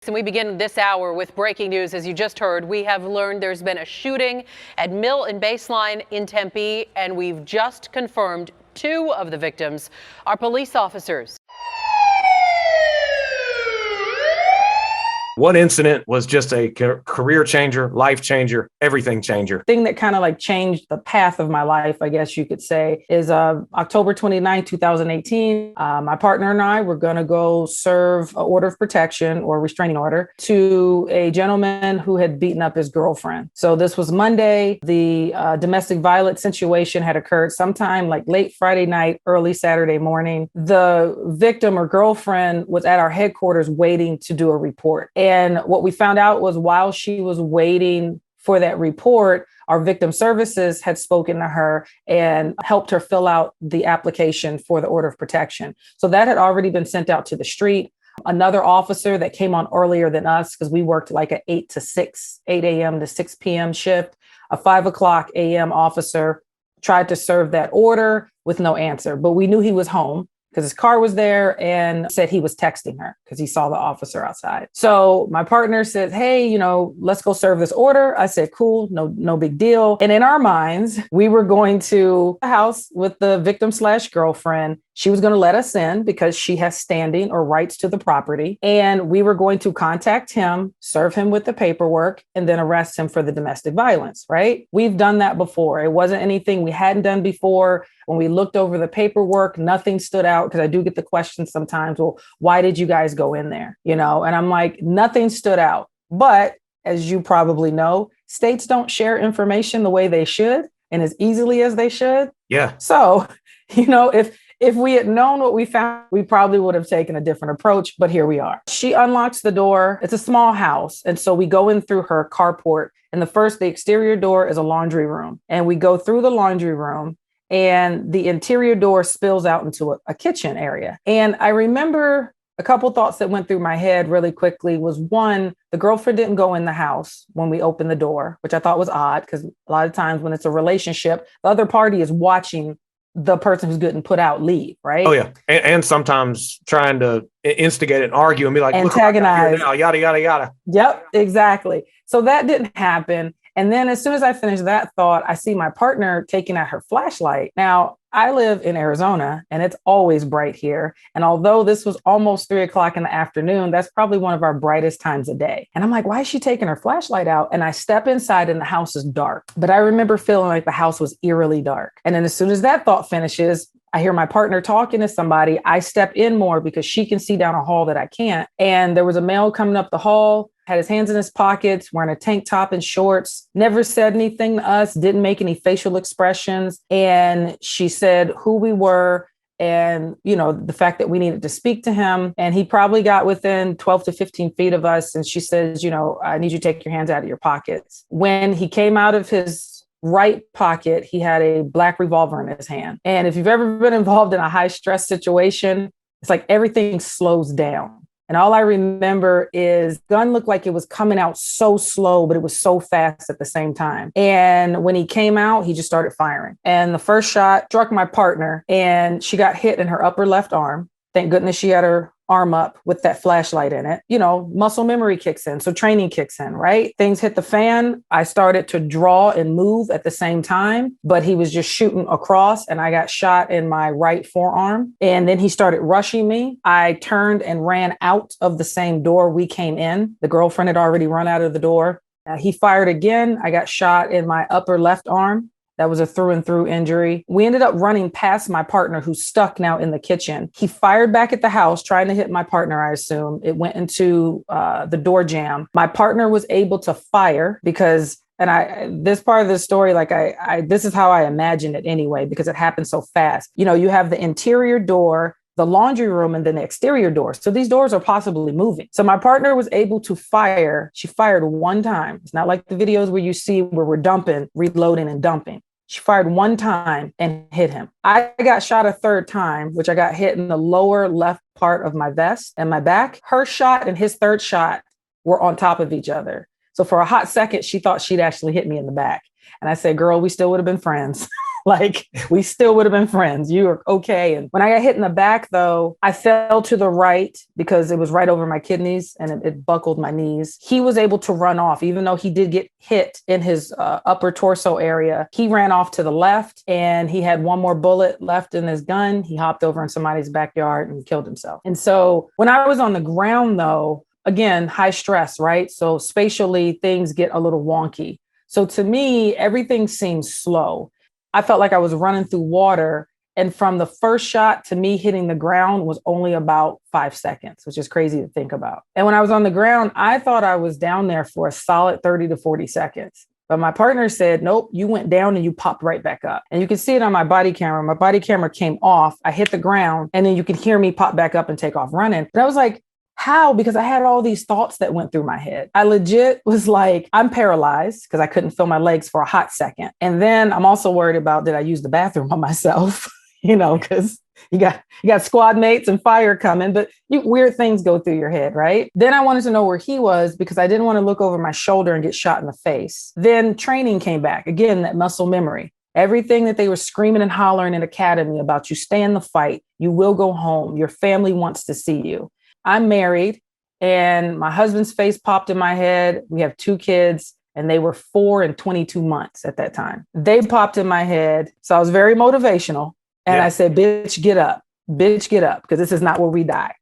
And we begin this hour with breaking news. As you just heard, we have learned there's been a shooting at Mill and Baseline in Tempe, and we've just confirmed 2 of the victims are police officers. One incident was just a career changer, life changer, everything changer. Thing that kind of like changed the path of my life, I guess you could say, is October 29, 2018. My partner and I were going to go serve an order of protection or restraining order to a gentleman who had beaten up his girlfriend. So this was Monday. The domestic violence situation had occurred sometime like late Friday night, early Saturday morning. The victim or girlfriend was at our headquarters waiting to do a report. And what we found out was while she was waiting for that report, our victim services had spoken to her and helped her fill out the application for the order of protection. So that had already been sent out to the street. Another officer that came on earlier than us, because we worked like an 8 a.m. to 6 p.m. shift, a 5 o'clock a.m. officer tried to serve that order with no answer, but we knew he was home because his car was there and said he was texting her because he saw the officer outside. So my partner said, hey, let's go serve this order. I said, cool, no big deal. And in our minds, we were going to the house with the victim/girlfriend. She was going to let us in because she has standing or rights to the property. And we were going to contact him, serve him with the paperwork, and then arrest him for the domestic violence, right? We've done that before. It wasn't anything we hadn't done before. When we looked over the paperwork, nothing stood out because I do get the question sometimes, well, why did you guys go in there? And I'm like, nothing stood out. But as you probably know, states don't share information the way they should and as easily as they should. Yeah. So, if we had known what we found, we probably would have taken a different approach, but here we are. She unlocks the door. It's a small house. And so we go in through her carport. And the exterior door is a laundry room. And we go through the laundry room and the interior door spills out into a kitchen area. And I remember a couple thoughts that went through my head really quickly was one, the girlfriend didn't go in the house when we opened the door, which I thought was odd because a lot of times when it's a relationship, the other party is watching the person who's getting put out leave, right? Oh, yeah. And sometimes trying to instigate and argue and be like, antagonize. Now, yada, yada, yada. Yep, exactly. So that didn't happen. And then as soon as I finished that thought, I see my partner taking out her flashlight. Now, I live in Arizona and it's always bright here. And although this was almost 3 o'clock in the afternoon, that's probably one of our brightest times a day. And I'm like, why is she taking her flashlight out? And I step inside and the house is dark. But I remember feeling like the house was eerily dark. And then as soon as that thought finishes, I hear my partner talking to somebody. I step in more because she can see down a hall that I can't. And there was a male coming up the hall, had his hands in his pockets, wearing a tank top and shorts, never said anything to us, didn't make any facial expressions. And she said who we were and, the fact that we needed to speak to him. And he probably got within 12 to 15 feet of us. And she says, I need you to take your hands out of your pockets. When he came out of his right pocket, he had a black revolver in his hand. And if you've ever been involved in a high stress situation, it's like everything slows down. And all I remember is gun looked like it was coming out so slow, but it was so fast at the same time. And when he came out, he just started firing. And the first shot struck my partner and she got hit in her upper left arm. Thank goodness she had her arm up with that flashlight in it. Muscle memory kicks in. So training kicks in, right? Things hit the fan. I started to draw and move at the same time, but he was just shooting across and I got shot in my right forearm. And then he started rushing me. I turned and ran out of the same door we came in. The girlfriend had already run out of the door. He fired again. I got shot in my upper left arm. That was a through and through injury. We ended up running past my partner who's stuck now in the kitchen. He fired back at the house, trying to hit my partner, I assume. It went into the door jamb. My partner was able to fire because, this part of the story, this is how I imagine it anyway, because it happened so fast. You have the interior door, the laundry room, and then the exterior door. So these doors are possibly moving. So my partner was able to fire. She fired one time. It's not like the videos where you see where we're dumping, reloading and dumping. She fired one time and hit him. I got shot a third time, which I got hit in the lower left part of my vest and my back. Her shot and his third shot were on top of each other. So for a hot second, she thought she'd actually hit me in the back. And I said, girl, we still would have been friends. Like we still would have been friends. You were okay. And when I got hit in the back, though, I fell to the right because it was right over my kidneys and it buckled my knees. He was able to run off, even though he did get hit in his upper torso area. He ran off to the left and he had one more bullet left in his gun. He hopped over in somebody's backyard and killed himself. And so when I was on the ground, though, again, high stress, right? So spatially, things get a little wonky. So to me, everything seems slow. I felt like I was running through water. And from the first shot to me hitting the ground was only about 5 seconds, which is crazy to think about. And when I was on the ground, I thought I was down there for a solid 30 to 40 seconds. But my partner said, nope, you went down and you popped right back up. And you can see it on my body camera. My body camera came off. I hit the ground and then you could hear me pop back up and take off running. And I was like, how? Because I had all these thoughts that went through my head. I legit was like, I'm paralyzed because I couldn't feel my legs for a hot second. And then I'm also worried about, did I use the bathroom on myself? Because you got squad mates and fire coming, but weird things go through your head, right? Then I wanted to know where he was because I didn't want to look over my shoulder and get shot in the face. Then training came back. Again, that muscle memory. Everything that they were screaming and hollering in academy about, you stay in the fight, you will go home, your family wants to see you. I'm married and my husband's face popped in my head. We have 2 kids and they were 4 and 22 months at that time. They popped in my head. So I was very motivational. And I said, bitch, get up, because this is not where we die.